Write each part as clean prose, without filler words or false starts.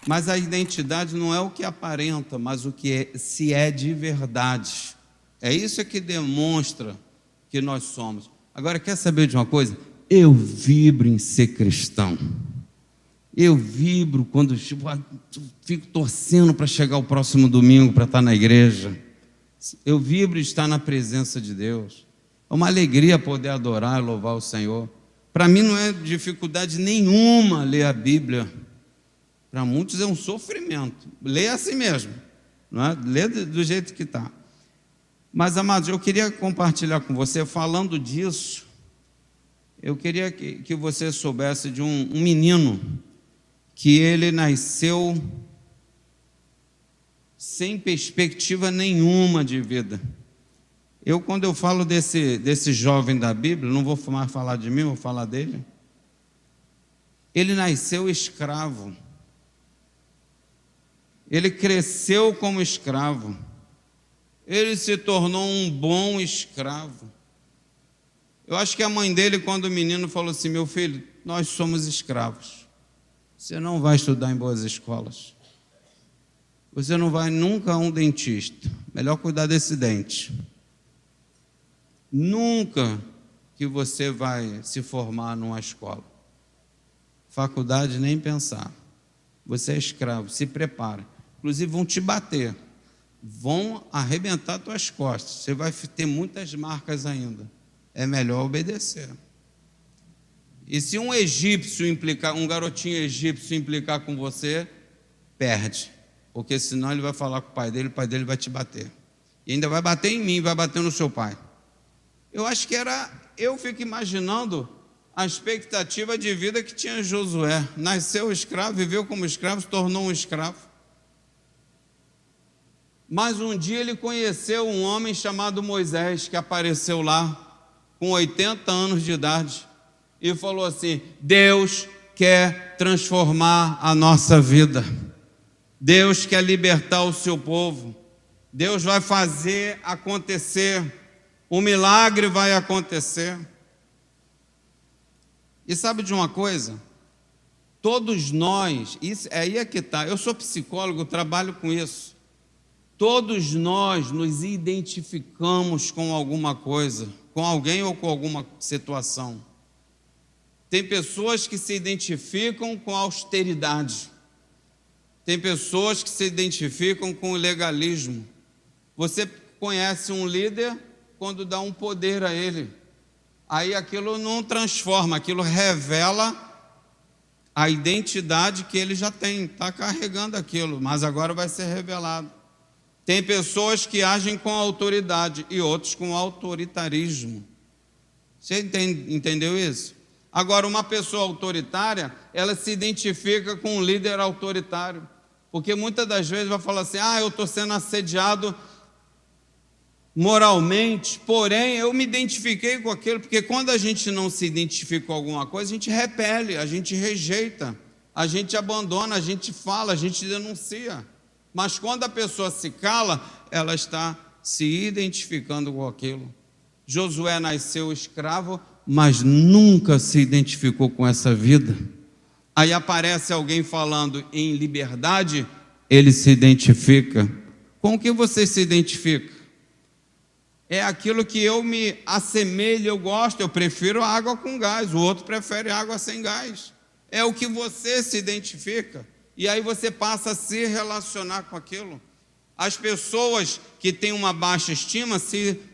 Mas a identidade não é o que aparenta, mas o que se é de verdade. É isso que demonstra que nós somos. Agora, quer saber de uma coisa? Eu vibro em ser cristão. Eu vibro quando fico torcendo para chegar o próximo domingo para estar na igreja. Eu vibro em estar na presença de Deus. É uma alegria poder adorar e louvar o Senhor. Para mim não é dificuldade nenhuma ler a Bíblia. Para muitos é um sofrimento. Lê assim mesmo, não é? Lê do jeito que está. Mas, amados, eu queria compartilhar com você, falando disso, eu queria que você soubesse de um menino que ele nasceu sem perspectiva nenhuma de vida. Quando eu falo desse jovem da Bíblia, não vou mais falar de mim, vou falar dele. Ele nasceu escravo. Ele cresceu como escravo. Ele se tornou um bom escravo. Eu acho que a mãe dele, quando o menino falou assim: meu filho, nós somos escravos. Você não vai estudar em boas escolas. Você não vai nunca a um dentista. Melhor cuidar desse dente. Nunca que você vai se formar numa escola. Faculdade, nem pensar. Você é escravo, se prepara. Inclusive vão te bater. Vão arrebentar tuas costas. Você vai ter muitas marcas ainda. É melhor obedecer. E se um garotinho egípcio implicar com você, perde. Porque senão ele vai falar com o pai dele vai te bater. E ainda vai bater em mim, vai bater no seu pai. Eu fico imaginando a expectativa de vida que tinha Josué. Nasceu escravo, viveu como escravo, se tornou um escravo. Mas um dia ele conheceu um homem chamado Moisés, que apareceu lá com 80 anos de idade, e falou assim: Deus quer transformar a nossa vida. Deus quer libertar o seu povo. Deus vai fazer acontecer. O milagre vai acontecer. E sabe de uma coisa? Todos nós, aí é que está. Eu sou psicólogo, trabalho com isso. Todos nós nos identificamos com alguma coisa, com alguém ou com alguma situação. Tem pessoas que se identificam com a austeridade. Tem pessoas que se identificam com o legalismo. Você conhece um líder quando dá um poder a ele. Aí aquilo não transforma, aquilo revela a identidade que ele já tem. Está carregando aquilo, mas agora vai ser revelado. Tem pessoas que agem com autoridade e outros com autoritarismo. Você entendeu isso? Agora, uma pessoa autoritária, ela se identifica com um líder autoritário. Porque muitas das vezes vai falar assim: eu estou sendo assediado moralmente, porém eu me identifiquei com aquilo. Porque quando a gente não se identifica com alguma coisa, a gente repele, a gente rejeita, a gente abandona, a gente fala, a gente denuncia. Mas quando a pessoa se cala, ela está se identificando com aquilo. Josué nasceu escravo, mas nunca se identificou com essa vida. Aí aparece alguém falando em liberdade, ele se identifica. Com o que você se identifica? É aquilo que eu me assemelho, eu gosto, eu prefiro água com gás, o outro prefere água sem gás. É o que você se identifica. E aí você passa a se relacionar com aquilo. As pessoas que têm uma baixa estima,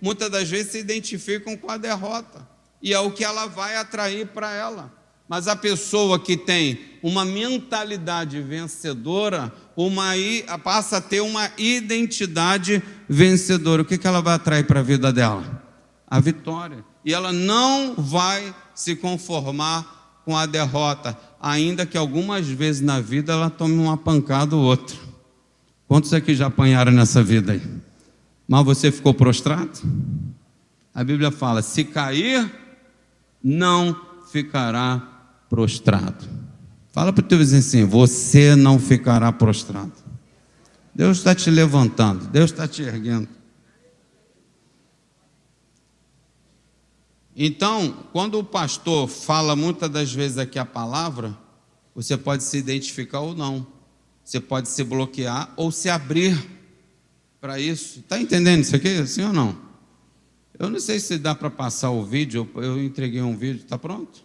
muitas das vezes se identificam com a derrota. E é o que ela vai atrair para ela. Mas a pessoa que tem uma mentalidade vencedora, passa a ter uma identidade vencedora. O que ela vai atrair para a vida dela? A vitória. E ela não vai se conformar com a derrota, ainda que algumas vezes na vida ela tome uma pancada ou outra. Quantos aqui já apanharam nessa vida aí? Mas você ficou prostrado? A Bíblia fala: se cair, não ficará prostrado. Fala para o teu vizinho assim: você não ficará prostrado. Deus está te levantando, Deus está te erguendo. Então, quando o pastor fala muitas das vezes aqui a palavra, você pode se identificar ou não. Você pode se bloquear ou se abrir para isso. Está entendendo isso aqui, sim ou não? Eu não sei se dá para passar o vídeo, eu entreguei um vídeo, está pronto?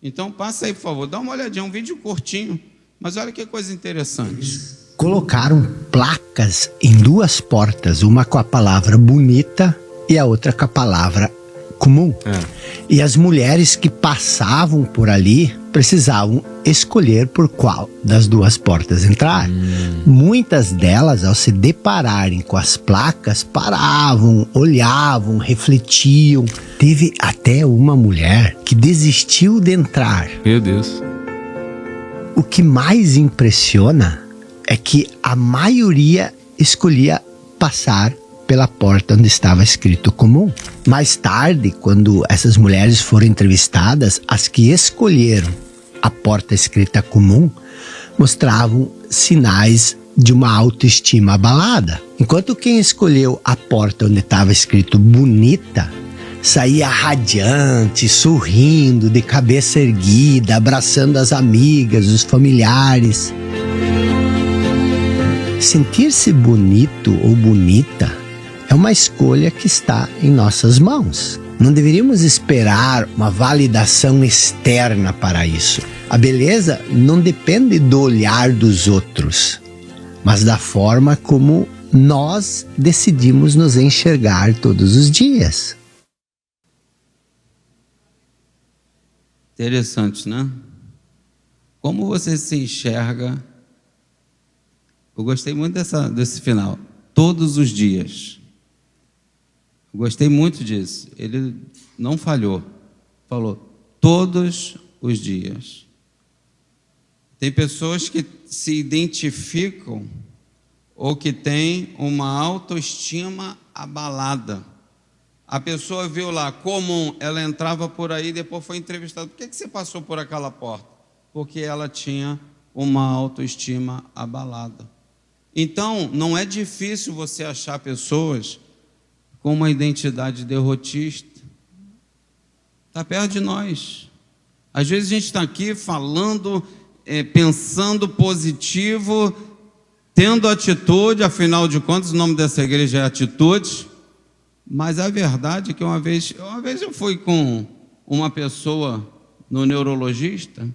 Então passa aí, por favor, dá uma olhadinha, um vídeo curtinho, mas olha que coisa interessante. Colocaram placas em 2 portas, uma com a palavra bonita e a outra com a palavra comum. E as mulheres que passavam por ali precisavam escolher por qual das 2 portas entrar. Muitas delas, ao se depararem com as placas, paravam, olhavam, refletiam. Teve até uma mulher que desistiu de entrar. Meu Deus. O que mais impressiona é que a maioria escolhia passar pela porta onde estava escrito comum. Mais tarde, quando essas mulheres foram entrevistadas, as que escolheram a porta escrita comum mostravam sinais de uma autoestima abalada. Enquanto quem escolheu a porta onde estava escrito bonita saía radiante, sorrindo, de cabeça erguida, abraçando as amigas, os familiares. Sentir-se bonito ou bonita é uma escolha que está em nossas mãos. Não deveríamos esperar uma validação externa para isso. A beleza não depende do olhar dos outros, mas da forma como nós decidimos nos enxergar todos os dias. Interessante, né? Como você se enxerga? Eu gostei muito desse final. Todos os dias. Eu gostei muito disso. Ele não falhou. Falou, todos os dias. Tem pessoas que se identificam ou que têm uma autoestima abalada. A pessoa viu lá, comum, ela entrava por aí, depois foi entrevistada. Por que você passou por aquela porta? Porque ela tinha uma autoestima abalada. Então, não é difícil você achar pessoas com uma identidade derrotista. Está perto de nós. Às vezes a gente está aqui falando, pensando positivo, tendo atitude, afinal de contas, o nome dessa igreja é Atitude. Mas a verdade é que uma vez eu fui com uma pessoa no neurologista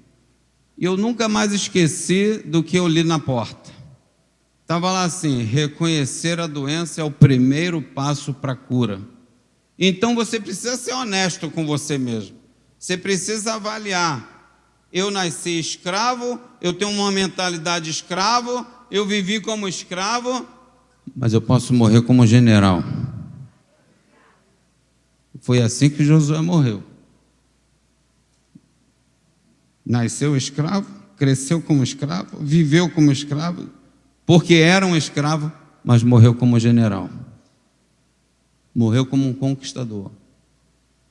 e eu nunca mais esqueci do que eu li na porta. Estava lá assim, reconhecer a doença é o primeiro passo para a cura. Então você precisa ser honesto com você mesmo. Você precisa avaliar. Eu nasci escravo, eu tenho uma mentalidade escravo, eu vivi como escravo, mas eu posso morrer como general. Foi assim que Josué morreu. Nasceu escravo, cresceu como escravo, viveu como escravo, porque era um escravo, mas morreu como general. Morreu como um conquistador.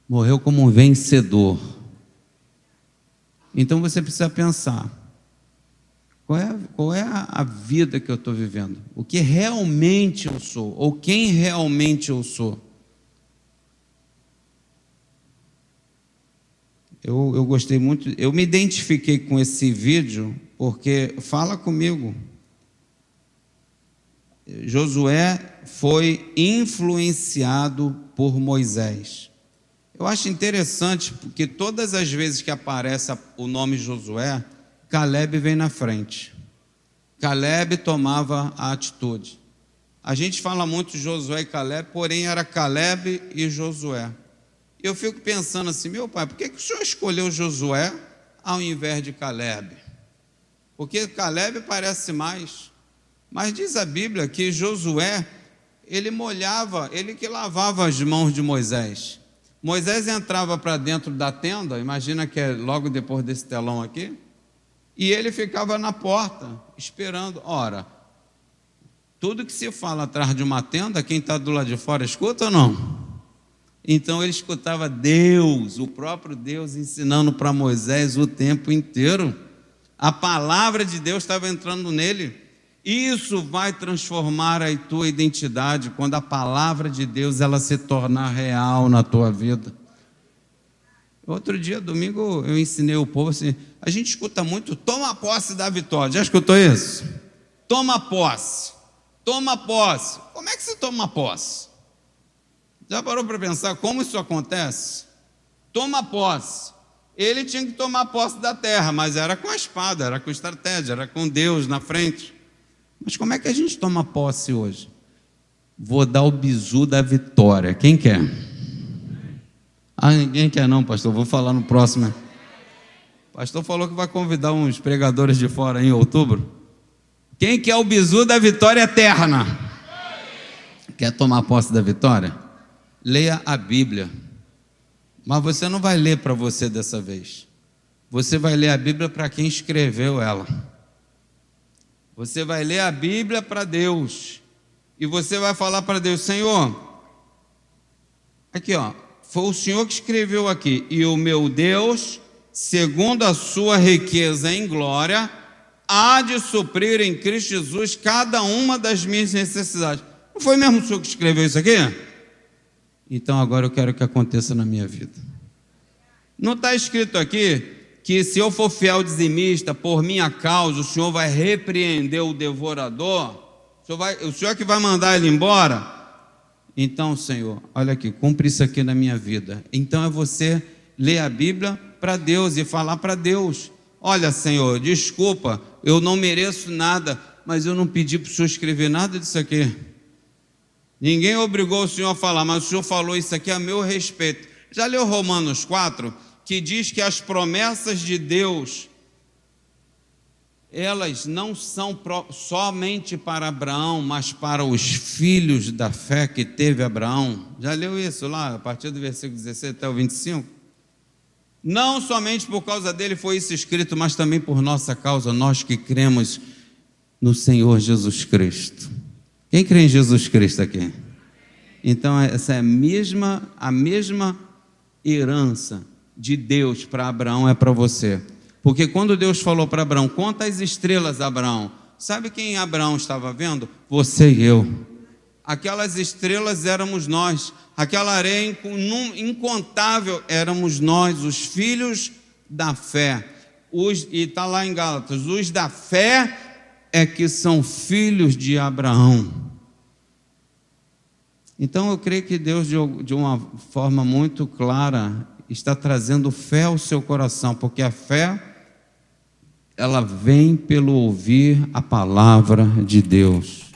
Morreu como um vencedor. Então você precisa pensar, qual é a vida que eu estou vivendo? O que realmente eu sou? Ou quem realmente eu sou? Eu gostei muito, eu me identifiquei com esse vídeo, porque fala comigo. Josué foi influenciado por Moisés. Eu acho interessante, porque todas as vezes que aparece o nome Josué, Caleb vem na frente. Caleb tomava a atitude. A gente fala muito de Josué e Caleb, porém era Caleb e Josué. Eu fico pensando assim, meu pai, por que o senhor escolheu Josué ao invés de Caleb? Porque Caleb parece mais. Mas diz a Bíblia que Josué, ele que lavava as mãos de Moisés. Moisés entrava para dentro da tenda, imagina que é logo depois desse telão aqui, e ele ficava na porta, esperando. Ora, tudo que se fala atrás de uma tenda, quem está do lado de fora escuta ou não? Então ele escutava Deus, o próprio Deus ensinando para Moisés o tempo inteiro. A palavra de Deus estava entrando nele. Isso vai transformar a tua identidade quando a palavra de Deus ela se tornar real na tua vida. Outro dia, domingo, eu ensinei o povo assim, A gente escuta muito, toma posse da vitória. Já escutou isso? Toma posse. Toma posse. Como é que se toma posse? Já parou para pensar como isso acontece? Toma posse. Ele tinha que tomar posse da terra, mas era com a espada, era com estratégia, era com Deus na frente. Mas como é que a gente toma posse hoje? Vou dar o bizu da vitória. Quem quer? Ah, ninguém quer não, pastor. Vou falar no próximo. O pastor falou que vai convidar uns pregadores de fora em outubro. Quem quer o bizu da vitória eterna? Quer tomar posse da vitória? Leia a Bíblia. Mas você não vai ler para você dessa vez. Você vai ler a Bíblia para quem escreveu ela. Você vai ler a Bíblia para Deus. E você vai falar para Deus: Senhor, aqui ó, foi o Senhor que escreveu aqui. E o meu Deus, segundo a sua riqueza em glória, há de suprir em Cristo Jesus cada uma das minhas necessidades. Não foi mesmo o Senhor que escreveu isso aqui? Então agora eu quero que aconteça na minha vida. Não está escrito aqui que se eu for fiel dizimista, por minha causa, o Senhor vai repreender o devorador? O Senhor que vai mandar ele embora? Então, Senhor, olha aqui, cumpre isso aqui na minha vida. Então é você ler a Bíblia para Deus e falar para Deus: olha, Senhor, desculpa, eu não mereço nada, mas eu não pedi para o Senhor escrever nada disso aqui. Ninguém obrigou o Senhor a falar, mas o Senhor falou isso aqui a meu respeito. Já leu Romanos 4, que diz que as promessas de Deus, elas não são somente para Abraão, mas para os filhos da fé que teve Abraão. Já leu isso lá, a partir do versículo 16 até o 25? Não somente por causa dele foi isso escrito, mas também por nossa causa, nós que cremos no Senhor Jesus Cristo. Quem crê em Jesus Cristo aqui? Então essa é a mesma herança de Deus para Abraão é para você. Porque quando Deus falou para Abraão: conta as estrelas, Abraão, sabe quem Abraão estava vendo? Você e eu. Aquelas estrelas éramos nós, aquela areia incontável éramos nós, os filhos da fé. E está lá em Gálatas: os da fé é que são filhos de Abraão. Então eu creio que Deus, de uma forma muito clara, está trazendo fé ao seu coração, porque a fé, ela vem pelo ouvir a palavra de Deus.